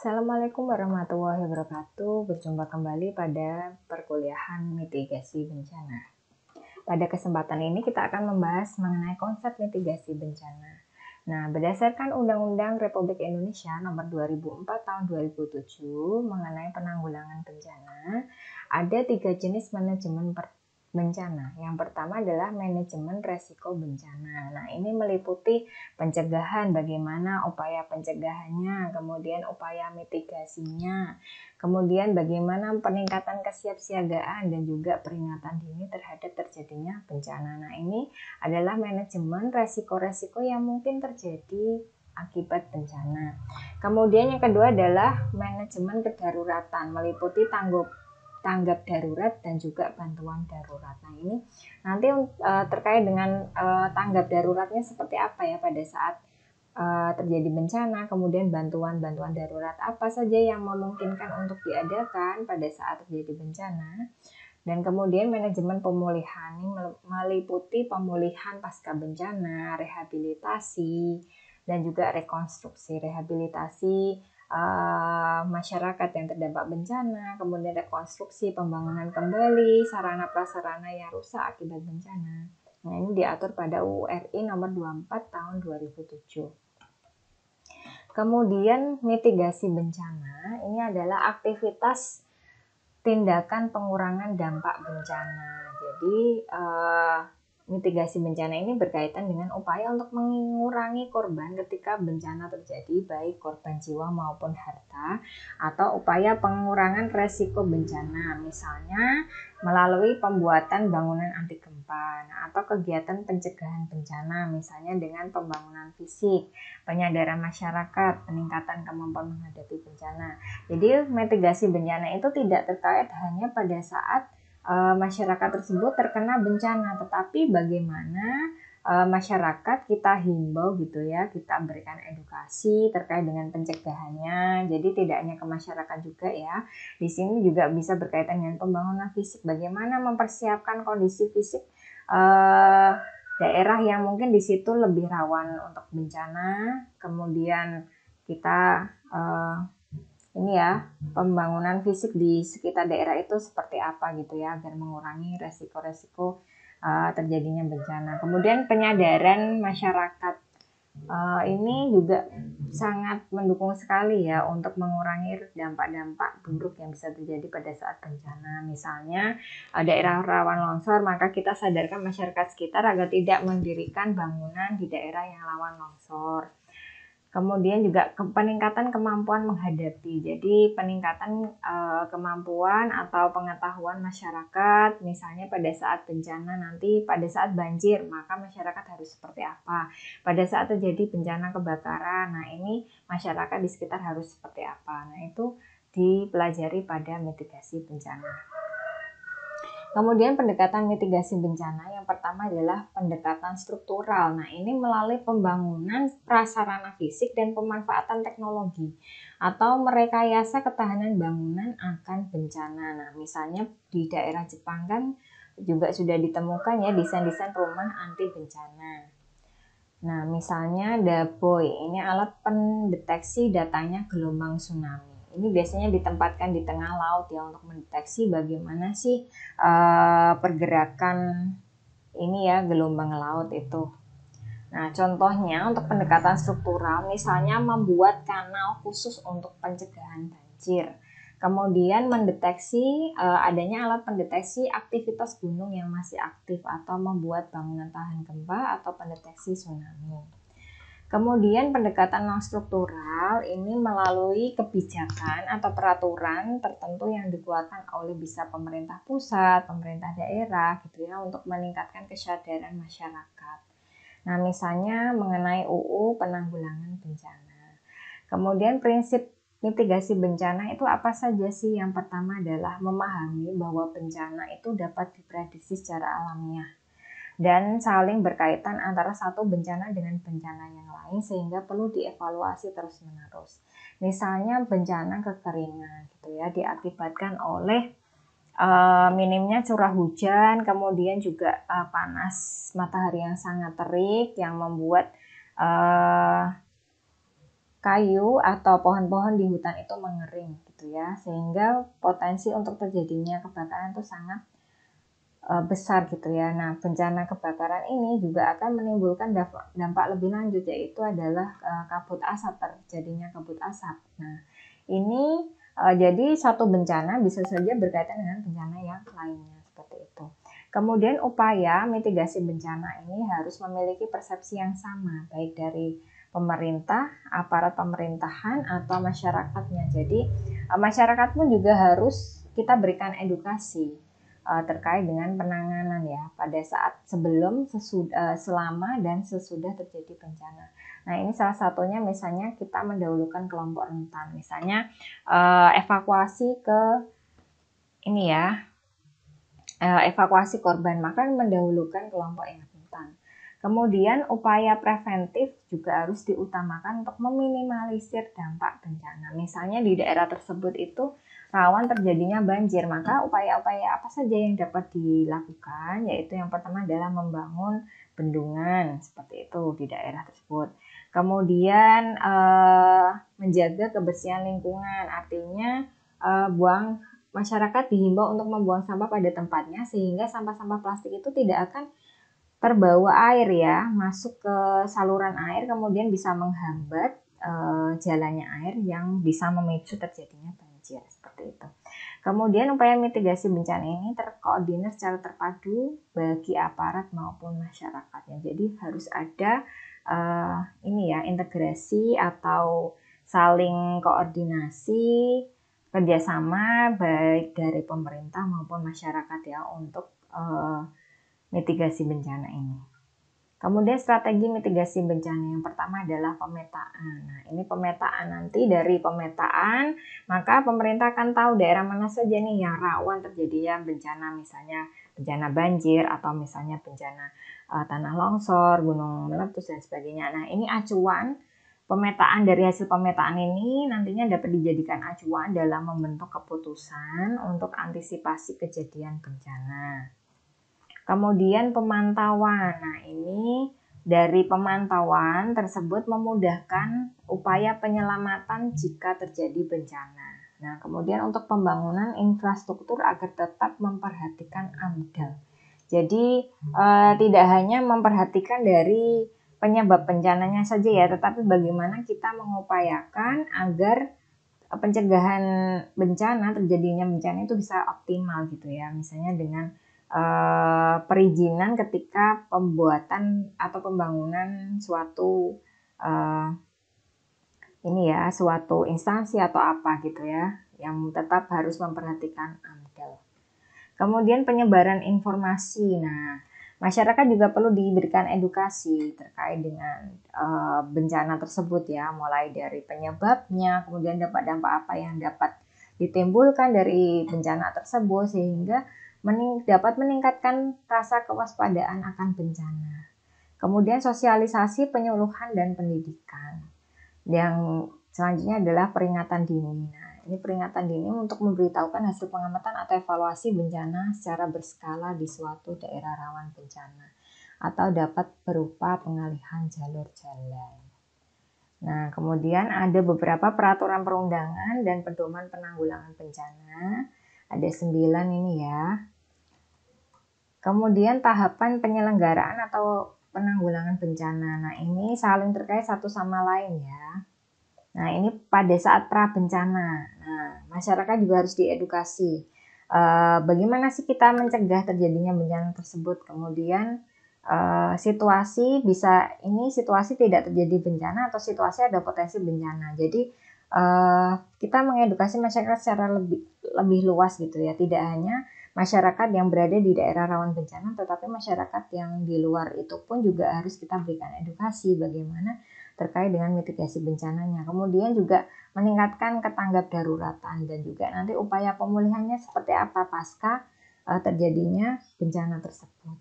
Assalamualaikum warahmatullahi wabarakatuh. Berjumpa kembali pada perkuliahan mitigasi bencana. Pada kesempatan ini kita akan membahas mengenai konsep mitigasi bencana. Nah, berdasarkan Undang-Undang Republik Indonesia Nomor 2004 Tahun 2007 mengenai penanggulangan bencana, ada 3 jenis manajemen bencana. Yang pertama adalah manajemen resiko bencana. Nah, ini meliputi pencegahan, bagaimana upaya pencegahannya, kemudian upaya mitigasinya, kemudian bagaimana peningkatan kesiapsiagaan dan juga peringatan dini terhadap terjadinya bencana. Nah, ini adalah manajemen resiko-resiko yang mungkin terjadi akibat bencana. Kemudian yang kedua adalah manajemen kedaruratan, meliputi tanggap darurat dan juga bantuan darurat. Nah, ini nanti terkait dengan tanggap daruratnya seperti apa ya pada saat terjadi bencana, kemudian bantuan-bantuan darurat apa saja yang memungkinkan untuk diadakan pada saat terjadi bencana. Dan kemudian manajemen pemulihan ini meliputi pemulihan pasca bencana, rehabilitasi, dan juga rekonstruksi. Rehabilitasi masyarakat yang terdampak bencana, kemudian rekonstruksi, pembangunan kembali sarana prasarana yang rusak akibat bencana. Nah, ini diatur pada UU RI nomor 24 tahun 2007. Kemudian mitigasi bencana ini adalah aktivitas tindakan pengurangan dampak bencana. Jadi mitigasi bencana ini berkaitan dengan upaya untuk mengurangi korban ketika bencana terjadi, baik korban jiwa maupun harta, atau upaya pengurangan resiko bencana, misalnya melalui pembuatan bangunan anti gempa, atau kegiatan pencegahan bencana, misalnya dengan pembangunan fisik, penyadaran masyarakat, peningkatan kemampuan menghadapi bencana. Jadi mitigasi bencana itu tidak terkait hanya pada saat masyarakat tersebut terkena bencana, tetapi bagaimana masyarakat kita himbau gitu ya, kita berikan edukasi terkait dengan pencegahannya. Jadi tidak hanya ke masyarakat juga ya. Di sini juga bisa berkaitan dengan pembangunan fisik, bagaimana mempersiapkan kondisi fisik daerah yang mungkin di situ lebih rawan untuk bencana. Kemudian kita ini ya, pembangunan fisik di sekitar daerah itu seperti apa gitu ya, agar mengurangi resiko-resiko terjadinya bencana. Kemudian penyadaran masyarakat ini juga sangat mendukung sekali ya untuk mengurangi dampak-dampak buruk yang bisa terjadi pada saat bencana. Misalnya daerah rawan longsor, maka kita sadarkan masyarakat sekitar agar tidak mendirikan bangunan di daerah yang rawan longsor. Kemudian juga peningkatan kemampuan menghadapi. Jadi peningkatan kemampuan atau pengetahuan masyarakat, misalnya pada saat bencana nanti, pada saat banjir, maka masyarakat harus seperti apa. Pada saat terjadi bencana kebakaran, nah ini masyarakat di sekitar harus seperti apa. Nah, itu dipelajari pada mitigasi bencana. Kemudian pendekatan mitigasi bencana yang pertama adalah pendekatan struktural. Nah, ini melalui pembangunan prasarana fisik dan pemanfaatan teknologi atau merekayasa ketahanan bangunan akan bencana. Nah, misalnya di daerah Jepang kan juga sudah ditemukan ya desain-desain rumah anti bencana. Nah, misalnya DABOY, ini alat pendeteksi datanya gelombang tsunami. Ini biasanya ditempatkan di tengah laut ya untuk mendeteksi bagaimana sih pergerakan ini ya gelombang laut itu. Nah, contohnya untuk pendekatan struktural, misalnya membuat kanal khusus untuk pencegahan banjir. Kemudian mendeteksi adanya alat pendeteksi aktivitas gunung yang masih aktif atau membuat bangunan tahan gempa atau pendeteksi tsunami. Kemudian pendekatan non-struktural ini melalui kebijakan atau peraturan tertentu yang dikeluarkan oleh bisa pemerintah pusat, pemerintah daerah gitu ya untuk meningkatkan kesadaran masyarakat. Nah, misalnya mengenai UU penanggulangan bencana. Kemudian prinsip mitigasi bencana itu apa saja sih? Yang pertama adalah memahami bahwa bencana itu dapat diprediksi secara alamiah dan saling berkaitan antara satu bencana dengan bencana yang lain sehingga perlu dievaluasi terus-menerus. Misalnya bencana kekeringan gitu ya diakibatkan oleh minimnya curah hujan, kemudian juga panas matahari yang sangat terik yang membuat kayu atau pohon-pohon di hutan itu mengering gitu ya, sehingga potensi untuk terjadinya kebakaran itu sangat besar gitu ya. Nah, bencana kebakaran ini juga akan menimbulkan dampak lebih lanjut, yaitu adalah kabut asap, terjadinya kabut asap. Nah, ini jadi satu bencana bisa saja berkaitan dengan bencana yang lainnya seperti itu. Kemudian upaya mitigasi bencana ini harus memiliki persepsi yang sama, baik dari pemerintah, aparat pemerintahan, atau masyarakatnya. Jadi masyarakat pun juga harus kita berikan edukasi terkait dengan penanganan ya pada saat sebelum, selama, dan sesudah terjadi bencana. Nah, ini salah satunya misalnya kita mendahulukan kelompok rentan, misalnya evakuasi ke ini ya, evakuasi korban, maka mendahulukan kelompok yang rentan. Kemudian upaya preventif juga harus diutamakan untuk meminimalisir dampak bencana. Misalnya di daerah tersebut itu rawan terjadinya banjir, maka upaya-upaya apa saja yang dapat dilakukan, yaitu yang pertama adalah membangun bendungan seperti itu di daerah tersebut. Kemudian menjaga kebersihan lingkungan, artinya masyarakat dihimbau untuk membuang sampah pada tempatnya, sehingga sampah-sampah plastik itu tidak akan terbawa air ya, masuk ke saluran air, kemudian bisa menghambat jalannya air yang bisa memicu terjadinya banjir seperti itu. Kemudian upaya mitigasi bencana ini terkoordinir secara terpadu bagi aparat maupun masyarakatnya. Jadi harus ada ini ya, integrasi atau saling koordinasi kerjasama baik dari pemerintah maupun masyarakat ya untuk mitigasi bencana ini. Kemudian strategi mitigasi bencana yang pertama adalah pemetaan. Nah, ini pemetaan, nanti dari pemetaan maka pemerintah akan tahu daerah mana saja nih yang rawan terjadinya bencana, misalnya bencana banjir atau misalnya bencana tanah longsor, gunung meletus dan sebagainya. Nah, ini acuan pemetaan, dari hasil pemetaan ini nantinya dapat dijadikan acuan dalam membentuk keputusan untuk antisipasi kejadian bencana. Kemudian pemantauan. Nah, ini dari pemantauan tersebut memudahkan upaya penyelamatan jika terjadi bencana. Nah, kemudian untuk pembangunan infrastruktur agar tetap memperhatikan AMDAL. Jadi tidak hanya memperhatikan dari penyebab bencananya saja ya, tetapi bagaimana kita mengupayakan agar pencegahan bencana, terjadinya bencana itu bisa optimal gitu ya. Misalnya dengan perizinan ketika pembuatan atau pembangunan suatu suatu instansi atau apa gitu ya, yang tetap harus memperhatikan AMDAL. Kemudian penyebaran informasi. Nah, masyarakat juga perlu diberikan edukasi terkait dengan bencana tersebut ya, mulai dari penyebabnya, kemudian dampak-dampak apa yang dapat ditimbulkan dari bencana tersebut, sehingga dapat meningkatkan rasa kewaspadaan akan bencana. Kemudian sosialisasi, penyuluhan, dan pendidikan. Yang selanjutnya adalah peringatan dini. Nah, ini peringatan dini untuk memberitahukan hasil pengamatan atau evaluasi bencana secara berskala di suatu daerah rawan bencana, atau dapat berupa pengalihan jalur jalan. Nah, kemudian ada beberapa peraturan perundangan dan pedoman penanggulangan bencana. Ada 9 ini ya. Kemudian tahapan penyelenggaraan atau penanggulangan bencana. Nah, ini saling terkait satu sama lain ya. Nah, ini pada saat pra bencana. Nah, masyarakat juga harus diedukasi. Bagaimana sih kita mencegah terjadinya bencana tersebut? Kemudian situasi tidak terjadi bencana atau situasi ada potensi bencana. Jadi kita mengedukasi masyarakat secara lebih luas gitu ya. Tidak hanya masyarakat yang berada di daerah rawan bencana, tetapi masyarakat yang di luar itu pun juga harus kita berikan edukasi bagaimana terkait dengan mitigasi bencananya. Kemudian juga meningkatkan ketanggap daruratan dan juga nanti upaya pemulihannya seperti apa pasca terjadinya bencana tersebut.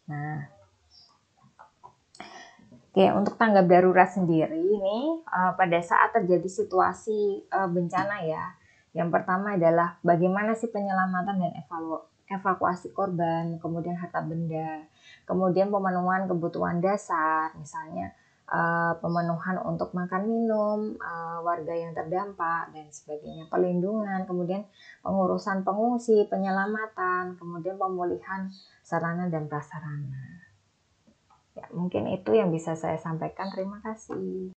Nah, oke, untuk tanggap darurat sendiri ini pada saat terjadi situasi bencana ya, yang pertama adalah bagaimana sih penyelamatan dan evakuasi korban, kemudian harta benda, kemudian pemenuhan kebutuhan dasar, misalnya pemenuhan untuk makan minum warga yang terdampak dan sebagainya, pelindungan, kemudian pengurusan pengungsi, penyelamatan, kemudian pemulihan sarana dan prasarana. Ya, mungkin itu yang bisa saya sampaikan. Terima kasih.